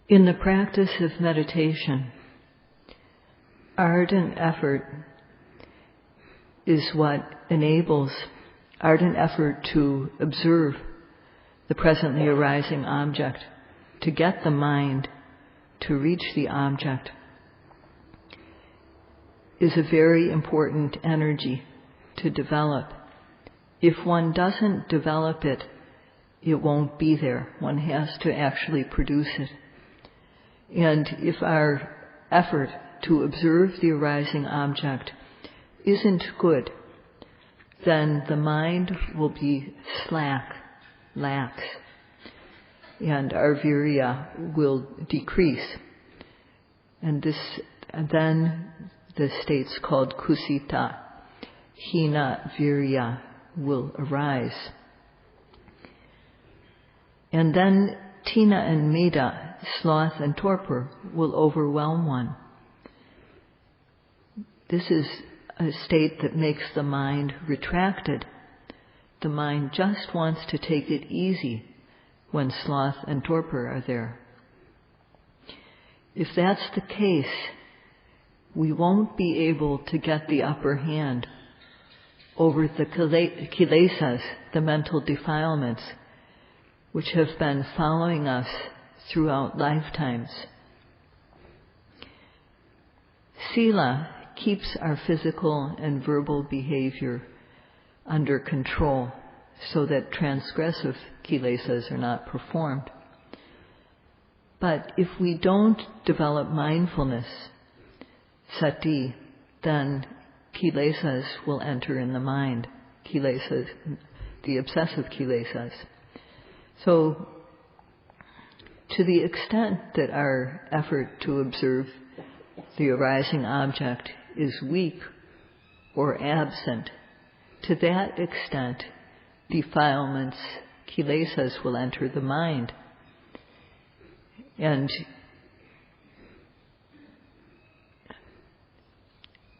In the practice of meditation, ardent effort is what enables ardent effort to observe the presently arising object, to get the mind to reach the object, is a very important energy to develop. If one doesn't develop it, it won't be there. One has to actually produce it. And if our effort to observe the arising object isn't good, then the mind will be lax, and our Viriya will decrease. And then the states called kusita, hina Viriya, will arise. And then tina and meda, sloth and torpor, will overwhelm one. This is a state that makes the mind retracted. The mind just wants to take it easy when sloth and torpor are there. If that's the case, we won't be able to get the upper hand over the kilesas, the mental defilements, which have been following us throughout lifetimes. Sila keeps our physical and verbal behavior under control so that transgressive kilesas are not performed. But if we don't develop mindfulness, sati, then kilesas will enter in the mind, kilesas, the obsessive kilesas. So, to the extent that our effort to observe the arising object is weak or absent, to that extent, defilements, kilesas, will enter the mind. And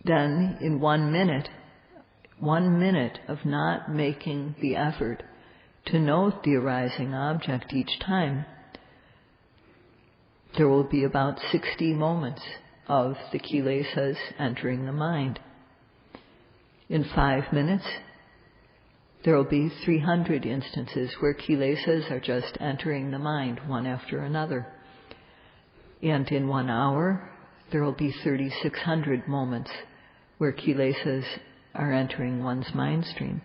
then in 1 minute, 1 minute of not making the effort to note the arising object each time, there will be about 60 moments of the kilesas entering the mind. In 5 minutes, there will be 300 instances where kilesas are just entering the mind, one after another. And in 1 hour, there will be 3,600 moments where kilesas are entering one's mind stream.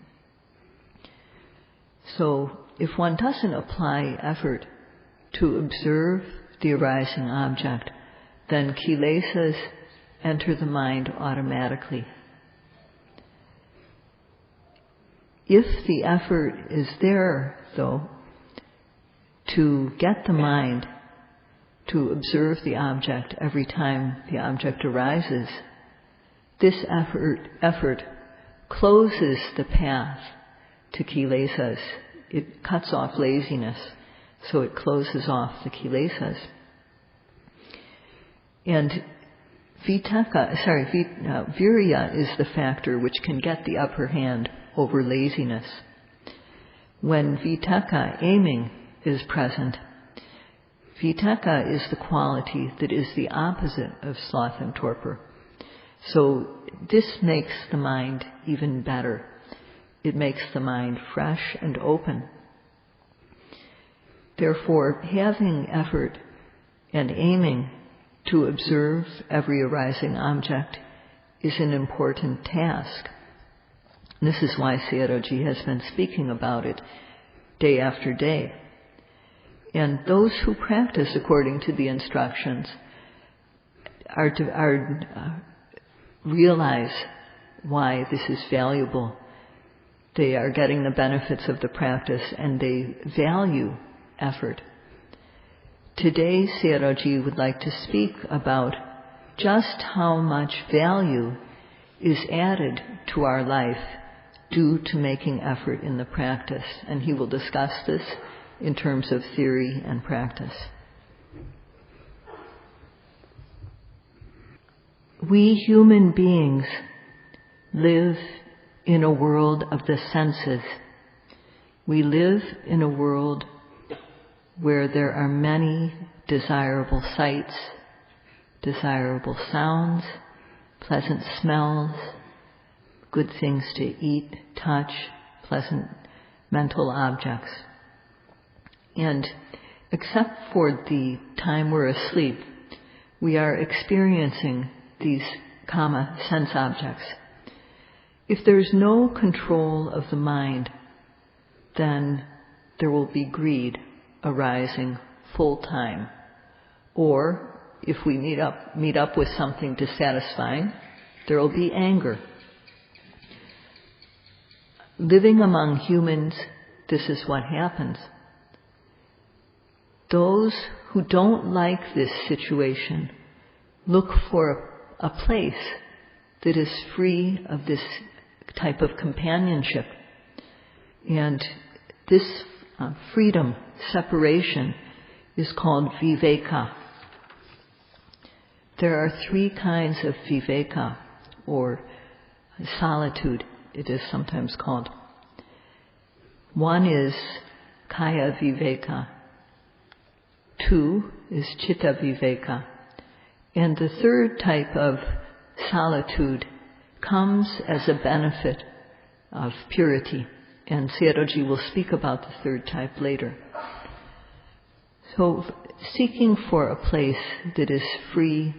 So, if one doesn't apply effort to observe the arising object, then kilesas enter the mind automatically. If the effort is there, though, to get the mind to observe the object every time the object arises, this effort closes the path to kilesas. It cuts off laziness, so it closes off the kilesas. And Viriya is the factor which can get the upper hand over laziness. When vitakka, aiming, is present, vitakka is the quality that is the opposite of sloth and torpor. So this makes the mind even better. It makes the mind fresh and open. Therefore, having effort and aiming to observe every arising object is an important task. This is why Sayadaw has been speaking about it day after day. And those who practice according to the instructions realize why this is valuable. They are getting the benefits of the practice and they value effort. Today, Sayadaw would like to speak about just how much value is added to our life due to making effort in the practice. And he will discuss this in terms of theory and practice. We human beings live in a world of the senses. We live in a world where there are many desirable sights, desirable sounds, pleasant smells, good things to eat, touch, pleasant mental objects. And except for the time we're asleep, we are experiencing these kama sense objects. If there's no control of the mind, then there will be greed arising full time. Or if we meet up with something dissatisfying, there will be anger. Living among humans, this is what happens. Those who don't like this situation look for a place that is free of this type of companionship. And this freedom, separation, is called viveka. There are 3 kinds of viveka, or solitude, it is sometimes called. One is kaya viveka. 2 is chitta viveka. And the 3rd type of solitude comes as a benefit of purity. And Sayadaw will speak about the 3rd type later. So seeking for a place that is free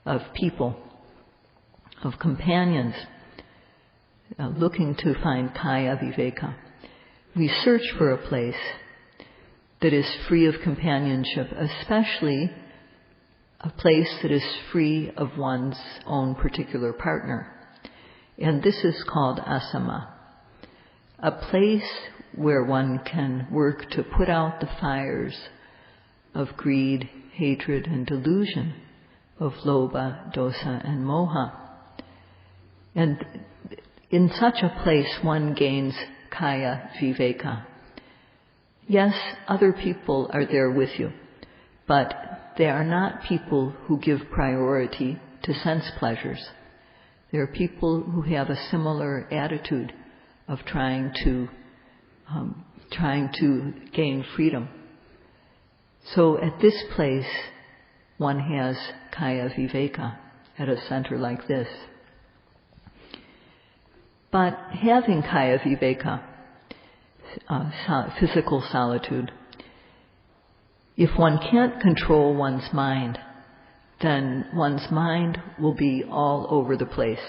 of people, of companions, looking to find kaya viveka. We search for a place that is free of companionship, especially a place that is free of one's own particular partner. And this is called asama, a place where one can work to put out the fires of greed, hatred, and delusion, of lobha, dosa, and moha. And in such a place one gains kaya viveka. Yes, other people are there with you, but they are not people who give priority to sense pleasures. They are people who have a similar attitude of trying to gain freedom. So at this place, one has kaya viveka at a center like this. But having kaya viveka, physical solitude, if one can't control one's mind, then one's mind will be all over the place.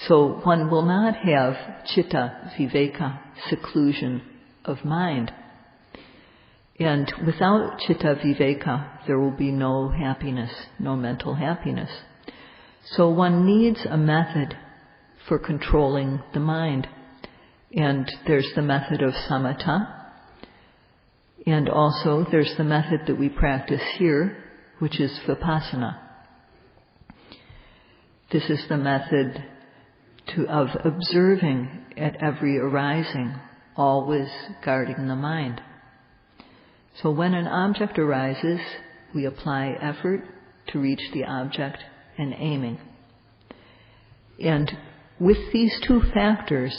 So one will not have chitta viveka, seclusion of mind. And without chitta viveka, there will be no happiness, no mental happiness. So one needs a method for controlling the mind. And there's the method of samatha. And also there's the method that we practice here, which is Vipassana. This is the method of observing at every arising, always guarding the mind. So when an object arises, we apply effort to reach the object and aiming. And with these 2 factors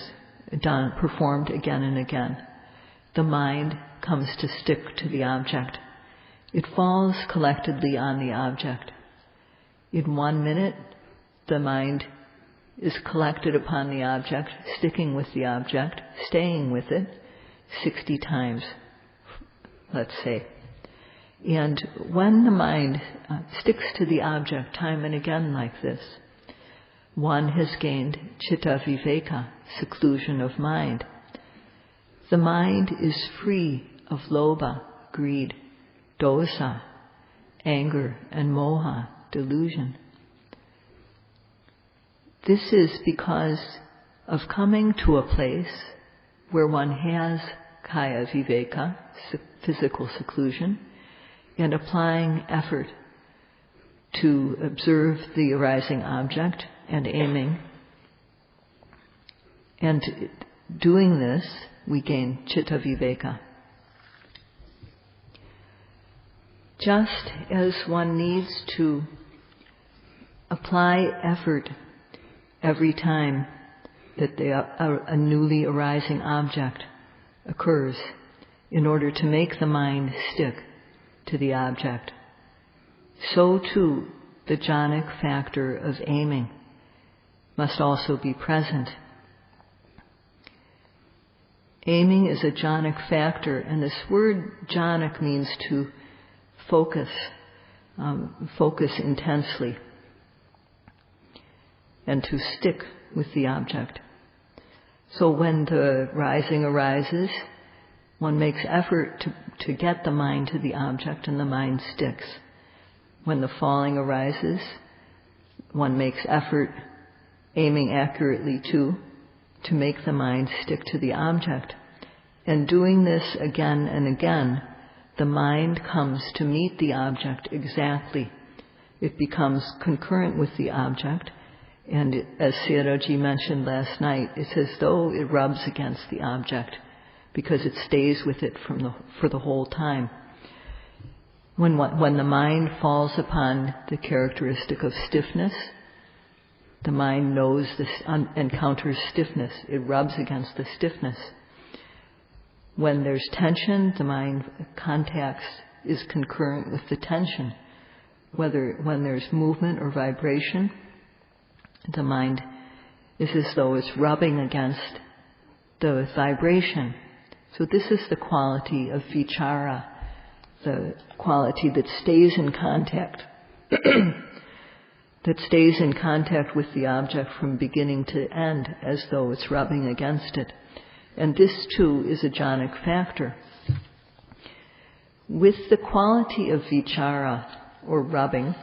performed again and again, the mind comes to stick to the object. It falls collectedly on the object. In 1 minute, the mind is collected upon the object, sticking with the object, staying with it 60 times, let's say. And when the mind sticks to the object time and again like this, one has gained chitta viveka, seclusion of mind. The mind is free of lobha, greed, dosa, anger, and moha, delusion. This is because of coming to a place where one has kaya viveka, physical seclusion, and applying effort to observe the arising object and aiming. And doing this, we gain chitta viveka. Just as one needs to apply effort every time that a newly arising object occurs in order to make the mind stick to the object. So too, the jhanic factor of aiming must also be present. Aiming is a jhanic factor, and this word jhanic means to focus, focus intensely, and to stick with the object. So when the rising arises, one makes effort to get the mind to the object, and the mind sticks. When the falling arises, one makes effort, aiming accurately to make the mind stick to the object. And doing this again and again, the mind comes to meet the object exactly. It becomes concurrent with the object, and as Sayadaw mentioned last night, it's as though it rubs against the object because it stays with it for the whole time. When the mind falls upon the characteristic of stiffness, the mind knows this, encounters stiffness. It rubs against the stiffness. When there's tension, the mind is concurrent with the tension. When there's movement or vibration, the mind is as though it's rubbing against the vibration. So this is the quality of vichara, the quality that stays in contact, that stays in contact with the object from beginning to end, as though it's rubbing against it. And this too is a jhanic factor. With the quality of vichara, or rubbing,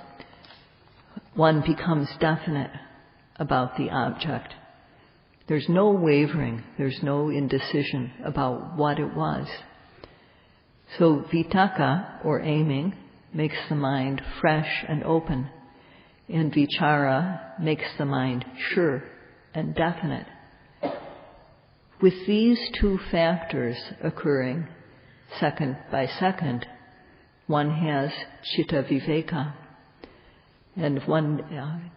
one becomes definite about the object. There's no wavering, there's no indecision about what it was. So vitaka, or aiming, makes the mind fresh and open, and vichara makes the mind sure and definite. With these two factors occurring second by second, one has citta viveka. And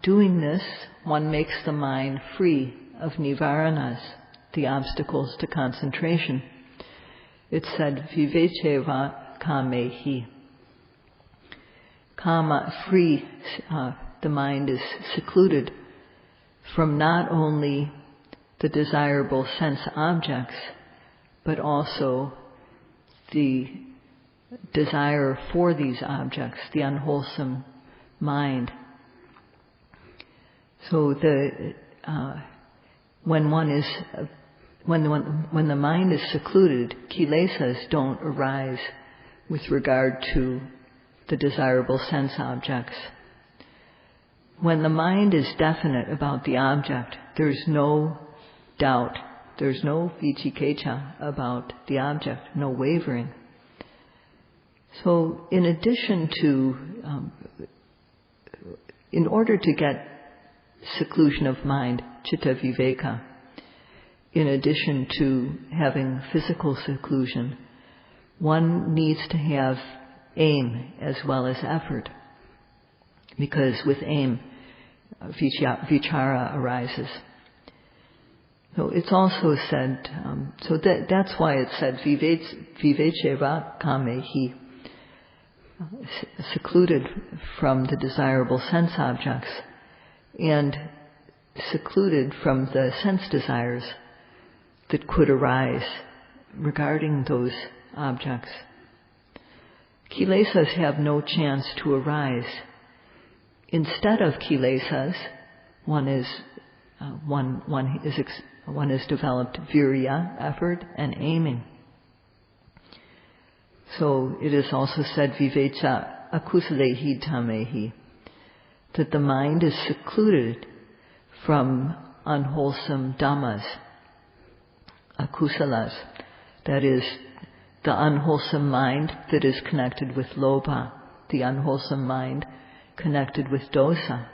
doing this, one makes the mind free of nivaranas, the obstacles to concentration. It said, viveceva kamehi. Kama, free, the mind is secluded from not only the desirable sense objects, but also the desire for these objects, the unwholesome mind. So when the mind is secluded, kilesas don't arise with regard to the desirable sense objects. When the mind is definite about the object, there's no doubt, there's no vicikecha about the object, no wavering. So in addition to, in order to get seclusion of mind, citta viveka, in addition to having physical seclusion, one needs to have aim as well as effort. Because with aim, vichara arises. So it's also said, that's why it said, viveceva kamehi, secluded from the desirable sense objects, and secluded from the sense desires that could arise regarding those objects. Kilesas have no chance to arise. Instead of kilesas, one has developed viriya, effort, and aiming. So it is also said, vivecha akusalehi tamehi, that the mind is secluded from unwholesome dhammas, akusalas, that is, the unwholesome mind that is connected with lobha, the unwholesome mind connected with dosa.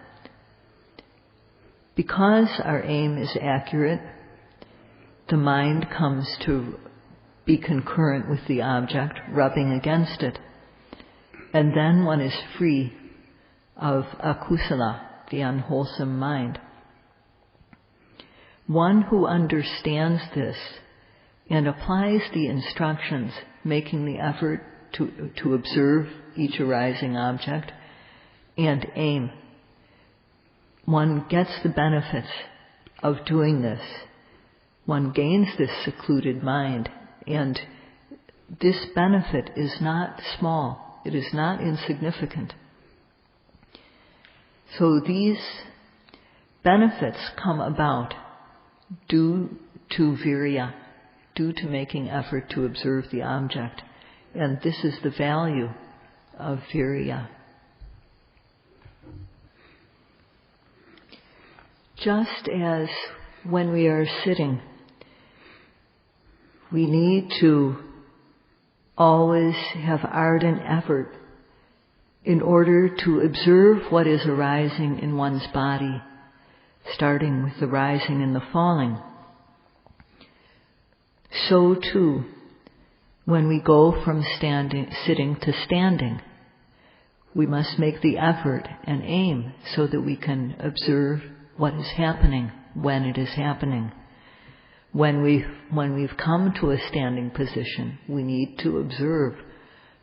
Because our aim is accurate, the mind comes to be concurrent with the object, rubbing against it. And then one is free of akusala, the unwholesome mind. One who understands this and applies the instructions, making the effort to observe each arising object, and aim. One gets the benefits of doing this. One gains this secluded mind, and this benefit is not small. It is not insignificant. So these benefits come about due to Viriya, due to making effort to observe the object. And this is the value of Viriya. Just as when we are sitting, we need to always have ardent effort in order to observe what is arising in one's body, starting with the rising and the falling. So too, when we go from sitting to standing, we must make the effort and aim so that we can observe what is happening when it is happening. When we've come to a standing position, we need to observe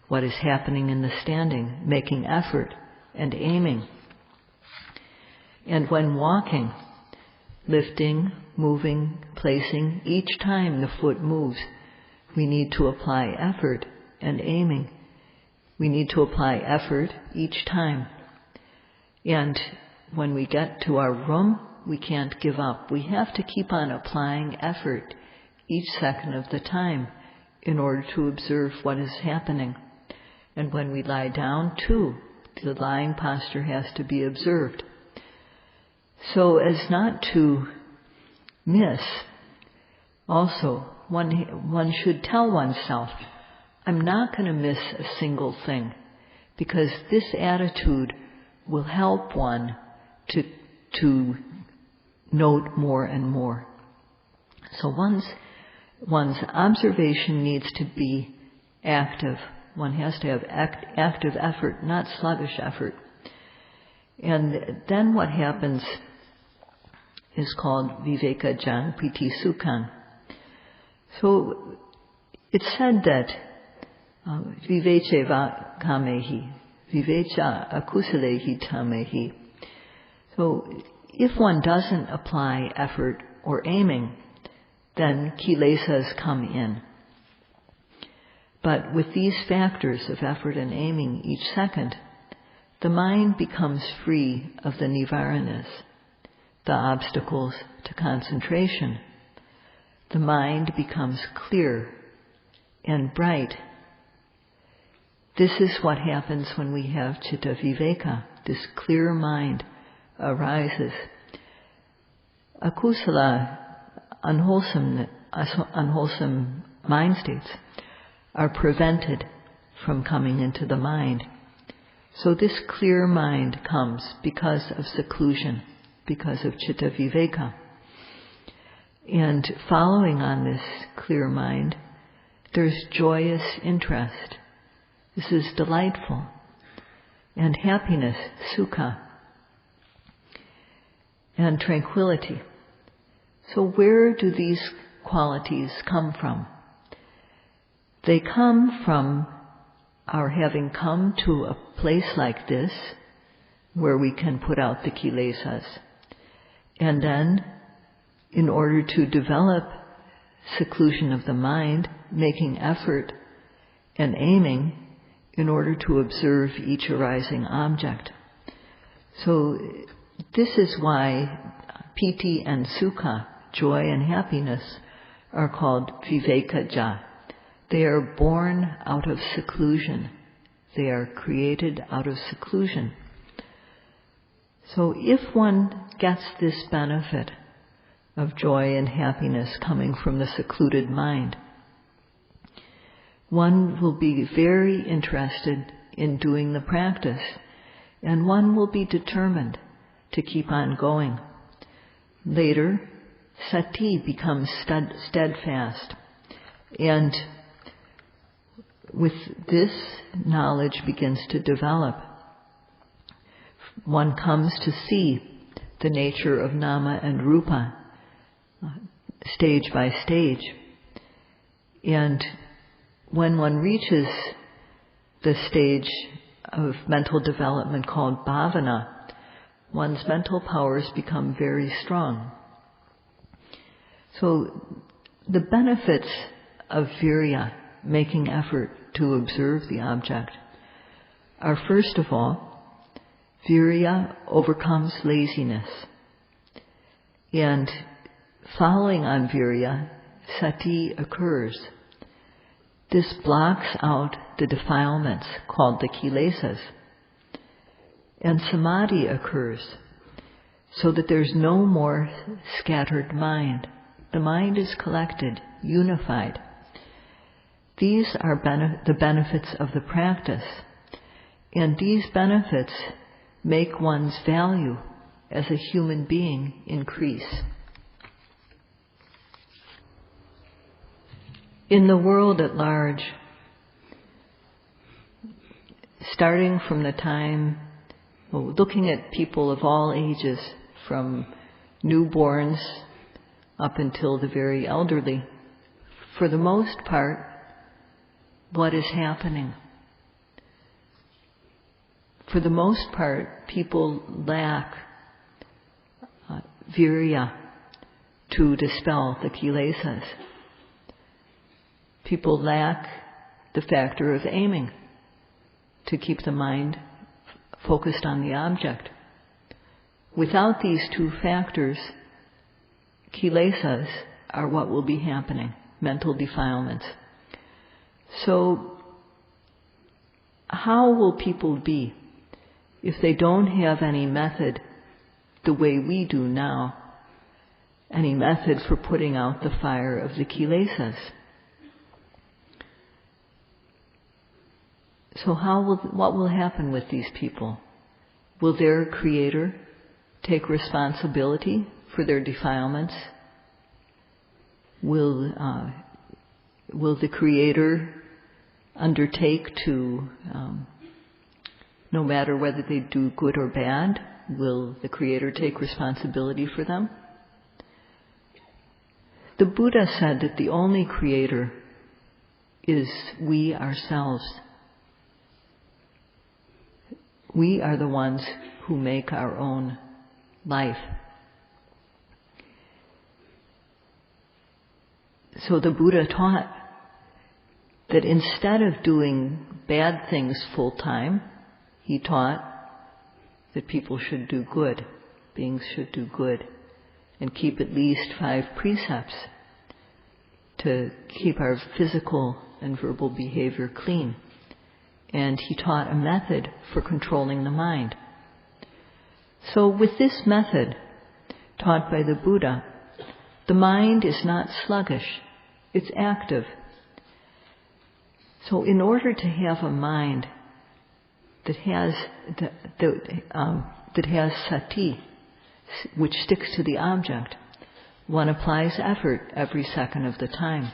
what is happening in the standing, making effort and aiming. And when walking, lifting, moving, placing, each time the foot moves, we need to apply effort and aiming. We need to apply effort each time. And when we get to our room, we can't give up. We have to keep on applying effort each second of the time in order to observe what is happening. And when we lie down too, the lying posture has to be observed. So as not to miss, also one should tell oneself, I'm not going to miss a single thing, because this attitude will help one to note more and more. So one's observation needs to be active. One has to have active effort, not sluggish effort. And then what happens is called viveka-jan piti sukhan. So it's said that vivecheva kamehi, vivecha akusalehi tamehi. So if one doesn't apply effort or aiming, then kilesas come in. But with these factors of effort and aiming each second, the mind becomes free of the nivaranas, the obstacles to concentration. The mind becomes clear and bright. This is what happens when we have citta viveka. This clear mind arises. Akusala, unwholesome mind states, are prevented from coming into the mind. So this clear mind comes because of seclusion, because of citta viveka. And following on this clear mind, there's joyous interest. This is delightful. And happiness, sukha. And tranquility. So where do these qualities come from? They come from our having come to a place like this, where we can put out the kilesas. And then, in order to develop seclusion of the mind, making effort and aiming in order to observe each arising object. So this is why piti and sukha, joy and happiness, are called viveka-ja. They are born out of seclusion. They are created out of seclusion. So if one gets this benefit of joy and happiness coming from the secluded mind, one will be very interested in doing the practice, and one will be determined to keep on going. Later, sati becomes steadfast, and with this, knowledge begins to develop. One comes to see the nature of nama and rupa, stage by stage. And when one reaches the stage of mental development called bhavana, one's mental powers become very strong. So the benefits of Viriya, making effort to observe the object, are first of all, Viriya overcomes laziness. And following on Viriya, sati occurs. This blocks out the defilements called the kilesas. And samadhi occurs so that there's no more scattered mind. The mind is collected, unified. These are the benefits of the practice. And these benefits make one's value as a human being increase. In the world at large, starting from the time, looking at people of all ages, from newborns up until the very elderly, for the most part, what is happening? For the most part, people lack Viriya to dispel the kilesas. People lack the factor of aiming to keep the mind focused on the object. Without these two factors, kilesas are what will be happening, mental defilements. So, how will people be if they don't have any method the way we do now, any method for putting out the fire of the kilesas? So what will happen with these people? Will their Creator take responsibility for their defilements? Will the Creator undertake to, no matter whether they do good or bad, will the Creator take responsibility for them? The Buddha said that the only Creator is we ourselves. We are the ones who make our own life. So the Buddha taught that instead of doing bad things full time, he taught that people should do good, beings should do good, and keep at least 5 precepts to keep our physical and verbal behavior clean. And he taught a method for controlling the mind. So with this method taught by the Buddha, the mind is not sluggish, it's active. So in order to have a mind that has sati, which sticks to the object, one applies effort every second of the time.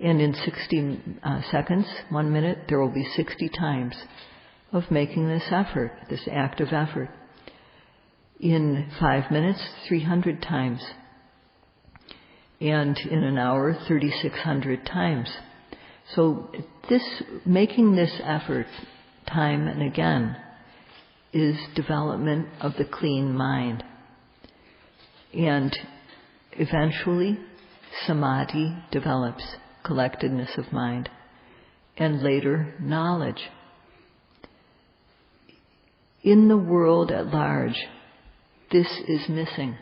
And in 60 seconds, 1 minute, there will be 60 times of making this effort, this active effort. In 5 minutes, 300 times. And in an hour, 3,600 times. So making this effort time and again is development of the clean mind. And eventually, samadhi develops, collectedness of mind, and later knowledge. In the world at large, this is missing.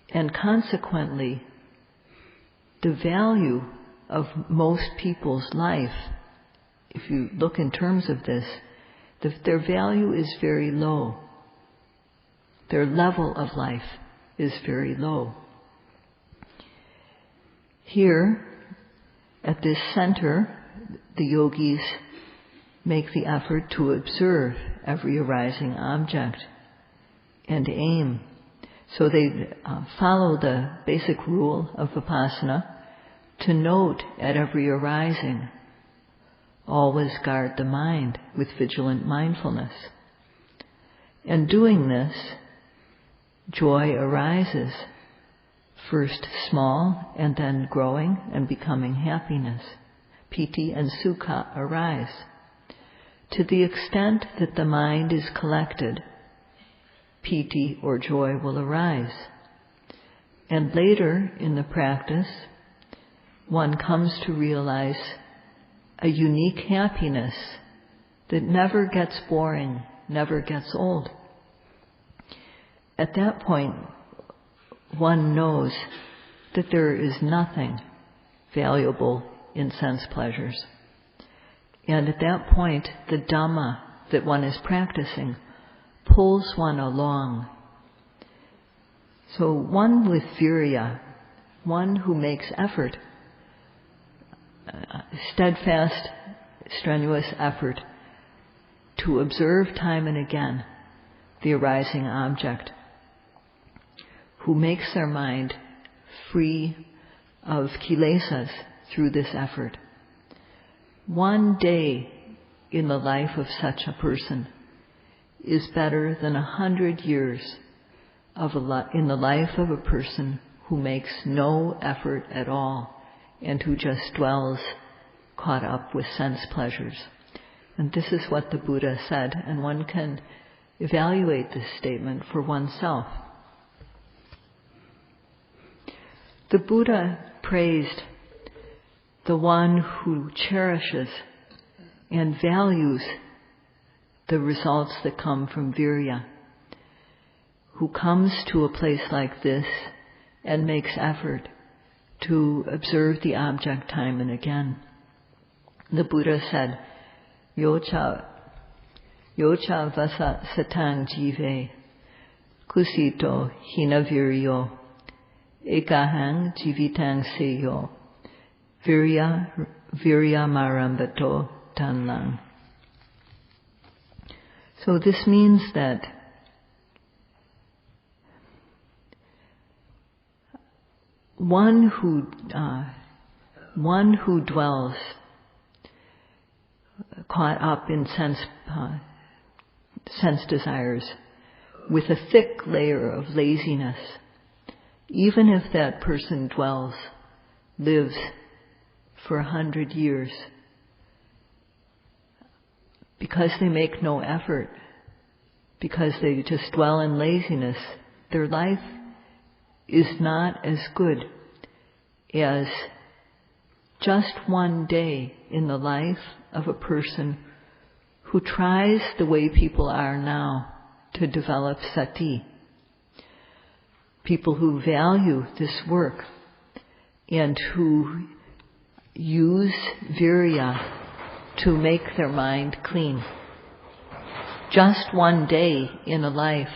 And consequently, the value of most people's life, if you look in terms of this, their value is very low. Their level of life is very low. Here, at this center, the yogis make the effort to observe every arising object and aim. So they follow the basic rule of Vipassana to note at every arising. Always guard the mind with vigilant mindfulness. And doing this, joy arises, first small and then growing and becoming happiness. piti and sukha arise. To the extent that the mind is collected, piti or joy will arise. And later in the practice, one comes to realize a unique happiness that never gets boring, never gets old. At that point, one knows that there is nothing valuable in sense pleasures. And at that point, the Dhamma that one is practicing pulls one along. So one with Viriya, one who makes effort, steadfast, strenuous effort to observe time and again the arising object, who makes their mind free of kilesas through this effort. One day in the life of such a person is better than 100 years in the life of a person who makes no effort at all and who just dwells caught up with sense pleasures. And this is what the Buddha said, and one can evaluate this statement for oneself. The Buddha praised the one who cherishes and values the results that come from Viriya, who comes to a place like this and makes effort to observe the object time and again. The Buddha said, Yocha vasa satang jive, kusito hina viryo, ekahang jivitang seyo, virya marambato tanlang. So this means that one who dwells caught up in sense desires with a thick layer of laziness, even if that person lives for 100 years, because they make no effort, because they just dwell in laziness, their life is not as good as just one day in the life of a person who tries the way people are now to develop sati. People who value this work and who use Viriya to make their mind clean. Just one day in the life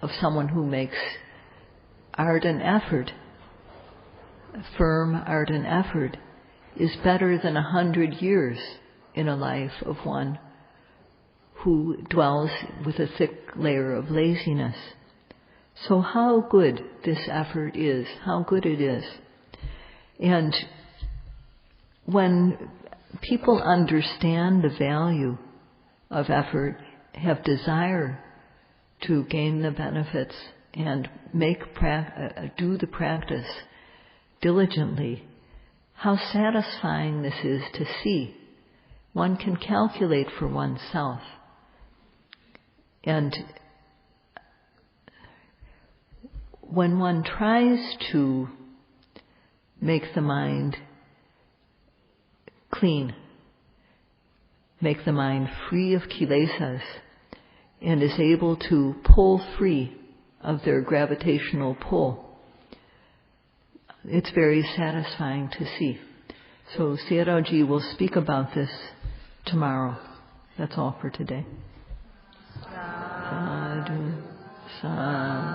of someone who makes ardent effort, firm ardent effort, is better than 100 years in a life of one who dwells with a thick layer of laziness. So how good this effort is, how good it is. And when people understand the value of effort, have desire to gain the benefits and do the practice diligently, how satisfying this is to see. One can calculate for oneself. And when one tries to make the mind clean, make the mind free of kilesas, and is able to pull free of their gravitational pull, it's very satisfying to see. So Sayadaw will speak about this tomorrow. That's all for today. Sadhu, sadhu.